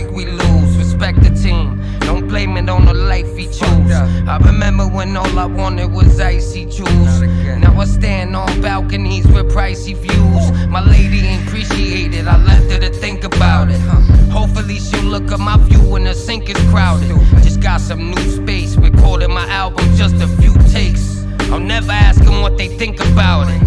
like we lose. Respect the team, don't blame it on the life he choose. I remember when all I wanted was icy juice. Now I stand on balconies with pricey views. My lady ain't appreciate it, I left her to think about it. Hopefully she'll look at my view when the sink is crowded. Just got some new space, recorded my album, just a few takes. I'll never ask them what they think about it.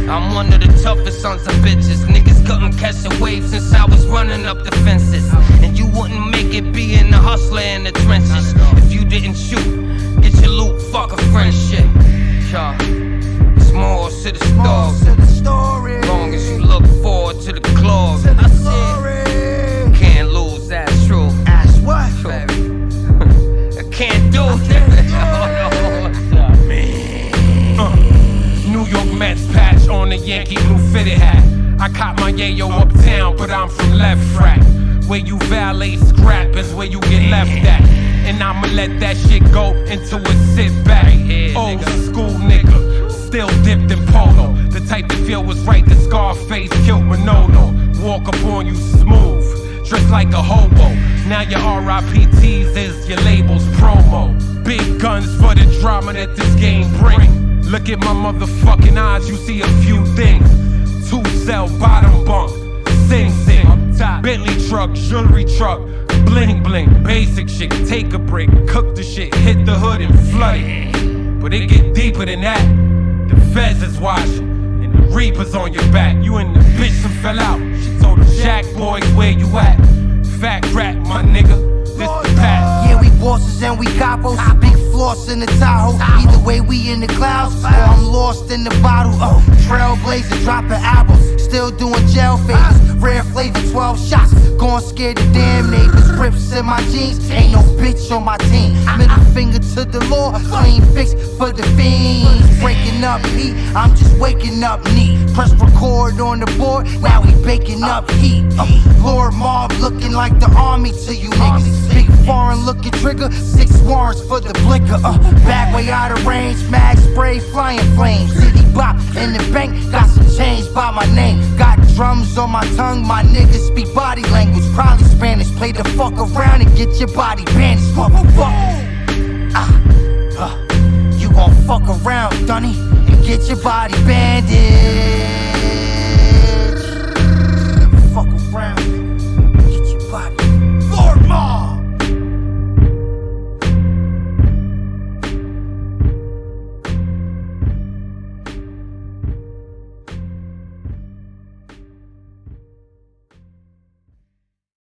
I'm one of the toughest sons of bitches. Niggas couldn't catch a wave since I was running up the fences. And you wouldn't make it being a hustler in the trenches. If you didn't shoot, get your loot, fuck a friendship. It's more to the story. Long as you look forward to the glory. I said, can't lose, that's true. That's what? I can't do it. New York Mets patch on a Yankee blue fitted hat. I caught my yayo uptown, but I'm from left frack. Where you valet scrap is where you get left at. And I'ma let that shit go until it sit back. Old school nigga, still dipped in polo. The type that feel was right, the Scarface killed Manolo. Walk up on you smooth, dressed like a hobo. Now your RIPTs is your label's promo. Big guns for the drama that this game bring. Look at my motherfucking eyes, you see a few things. 2-cell bottom bunk, sing sing. Bentley truck, jewelry truck, bling bling. Basic shit, take a break, cook the shit, hit the hood and flood it. But it get deeper than that. The feds is watching, and the reapers on your back. You and the bitch some fell out. She told them Jack boys, where you at? Fat rat, my nigga, this the past. Yeah, we bosses and we capos. Big floss in the Tahoe. Either way, we in the clouds, or I'm lost in the bottle. Trailblazer, dropping albums, still doing jail favors. Rare flavor, 12 shots, gon' scare the damn neighbors. Rips in my jeans, ain't no bitch on my team. Middle finger to the law, clean fix for the fiends. Breaking up heat, I'm just waking up neat. Press record on the board, now he baking up heat. Lord Mob looking like the army to you niggas. Big foreign looking trigger, 6 warrants for the blicker. Back way out of range, mag spray, flying flames. City bop in the bank, got some change by my name. Got drums on my tongue, my niggas speak body language. Probably Spanish, play the fuck around and get your body bandaged, motherfucker. You gon' fuck around, Dunny, and get your body bandaged.